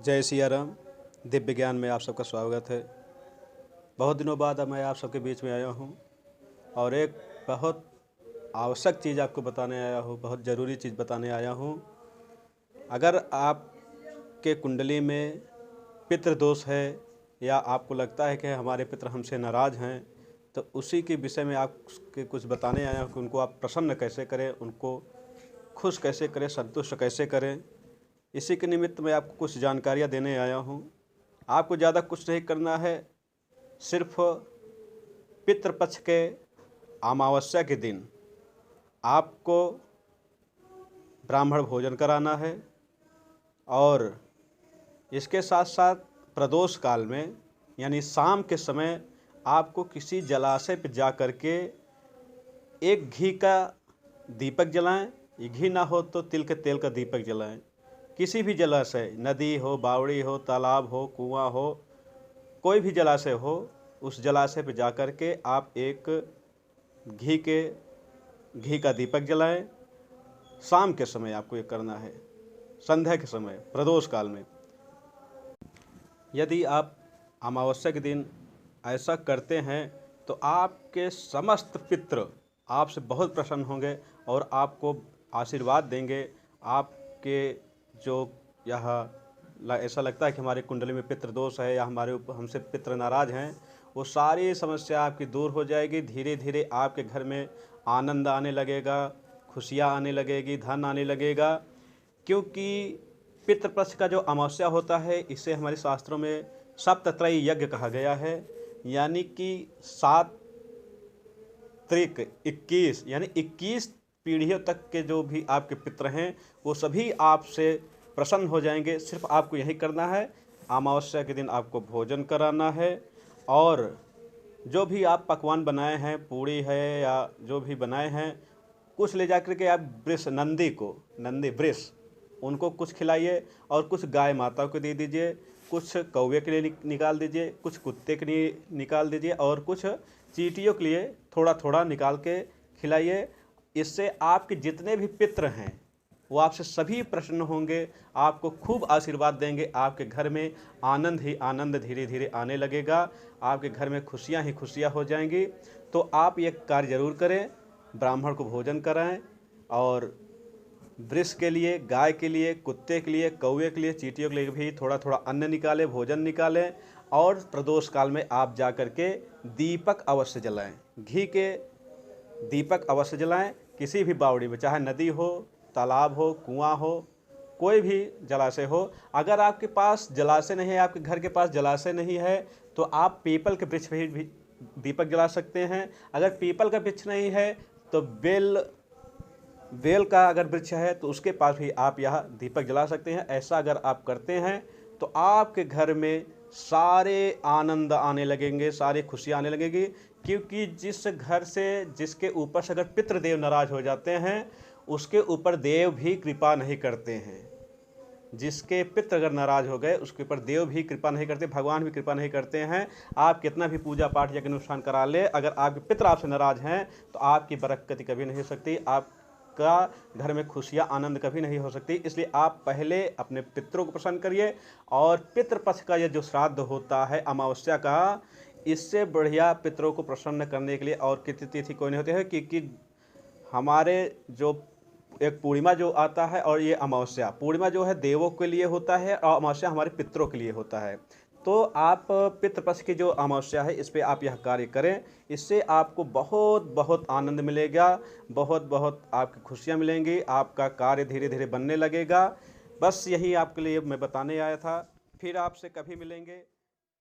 जय सिया राम। दिव्य ज्ञान में आप सबका स्वागत है। बहुत दिनों बाद अब मैं आप सबके बीच में आया हूँ और एक बहुत आवश्यक चीज़ आपको बताने आया हूँ, बहुत ज़रूरी चीज़ बताने आया हूँ। अगर आपके कुंडली में पितृ दोष है या आपको लगता है कि हमारे पितृ हमसे नाराज़ हैं, तो उसी के विषय में आपके कुछ बताने आया हूँ कि उनको आप प्रसन्न कैसे करें, उनको खुश कैसे करें, संतुष्ट कैसे करें। इसी के निमित्त मैं आपको कुछ जानकारियाँ देने आया हूँ। आपको ज़्यादा कुछ नहीं करना है, सिर्फ पितृपक्ष के अमावस्या के दिन आपको ब्राह्मण भोजन कराना है और इसके साथ साथ प्रदोष काल में यानी शाम के समय आपको किसी जलाशय पर जा कर के एक घी का दीपक जलाएं। ये घी ना हो तो तिल के तेल का दीपक जलाएं। किसी भी जलाशय, नदी हो, बावड़ी हो, तालाब हो, कुआं हो, कोई भी जलाशय हो, उस जलाशय पर जा कर के आप एक घी का दीपक जलाएं। शाम के समय आपको ये करना है, संध्या के समय, प्रदोष काल में। यदि आप अमावस्या के दिन ऐसा करते हैं तो आपके समस्त पितृ आपसे बहुत प्रसन्न होंगे और आपको आशीर्वाद देंगे। आपके जो यह ऐसा लगता है कि हमारे कुंडली में पितृ दोष है या हमारे ऊपर हमसे पितृ नाराज हैं, वो सारी समस्या आपकी दूर हो जाएगी। धीरे धीरे आपके घर में आनंद आने लगेगा, खुशियाँ आने लगेगी, धन आने लगेगा। क्योंकि पितृपक्ष का जो अमावस्या होता है, इसे हमारे शास्त्रों में सप्तत्रयी यज्ञ कहा गया है। यानी कि 7 त्रिक 21 यानी 21 पीढ़ियों तक के जो भी आपके पितृ हैं वो सभी आपसे प्रसन्न हो जाएंगे। सिर्फ आपको यही करना है, अमावस्या के दिन आपको भोजन कराना है और जो भी आप पकवान बनाए हैं, पूड़ी है या जो भी बनाए हैं, कुछ ले जाकर के आप नंदी वृष उनको कुछ खिलाइए और कुछ गाय माता को दे दीजिए, कुछ कौवे के लिए निकाल दीजिए, कुछ कुत्ते के लिए निकाल दीजिए और कुछ चींटियों के लिए थोड़ा थोड़ा निकाल के खिलाइए। इससे आपके जितने भी पितृ हैं वो आपसे सभी प्रसन्न होंगे, आपको खूब आशीर्वाद देंगे। आपके घर में आनंद ही आनंद धीरे धीरे आने लगेगा, आपके घर में खुशियाँ ही खुशियाँ हो जाएंगी। तो आप ये कार्य ज़रूर करें, ब्राह्मण को भोजन कराएं और वृष के लिए, गाय के लिए, कुत्ते के लिए, कौवे के लिए, चींटियों के लिए भी थोड़ा थोड़ा अन्न निकालें, भोजन निकालें। और प्रदोष काल में आप जा कर के दीपक अवश्य जलाएं, घी के दीपक अवश्य जलाएं। किसी भी बावड़ी में, चाहे नदी हो, तालाब हो, कुआं हो, कोई भी जलाशय हो। अगर आपके पास जलाशय नहीं है, आपके घर के पास जलाशय नहीं है, तो आप पीपल के वृक्ष पर भी दीपक जला सकते हैं। अगर पीपल का वृक्ष नहीं है तो बेल का अगर वृक्ष है तो उसके पास भी आप यह दीपक जला सकते हैं। ऐसा अगर आप करते हैं तो आपके घर में सारे आनंद आने लगेंगे, सारी खुशियाँ आने लगेगी। क्योंकि जिस घर से, जिसके ऊपर से अगर पितृदेव नाराज हो जाते हैं, उसके ऊपर देव भी कृपा नहीं करते हैं। जिसके पितृ अगर नाराज हो गए, उसके ऊपर देव भी कृपा नहीं करते, भगवान भी कृपा नहीं करते हैं। आप कितना भी पूजा पाठ यज्ञ अनुष्ठान करा ले, अगर आपके पितृ आपसे नाराज हैं तो आपकी बरकती कभी नहीं हो सकती, आपका घर में खुशियाँ आनंद कभी नहीं हो सकती। इसलिए आप पहले अपने पितरों को प्रसन्न करिए। और पितृपक्ष का यह जो श्राद्ध होता है अमावस्या का, इससे बढ़िया पितरों को प्रसन्न करने के लिए और कितनी तिथि कोई नहीं होती है। क्योंकि हमारे जो एक पूर्णिमा जो आता है और ये अमावस्या, पूर्णिमा जो है देवों के लिए होता है और अमावस्या हमारे पितरों के लिए होता है। तो आप पितृपक्ष की जो अमावस्या है, इस पे आप यह कार्य करें। इससे आपको बहुत बहुत आनंद मिलेगा, बहुत बहुत आपकी खुशियाँ मिलेंगी, आपका कार्य धीरे धीरे बनने लगेगा। बस यही आपके लिए मैं बताने आया था। फिर आपसे कभी मिलेंगे।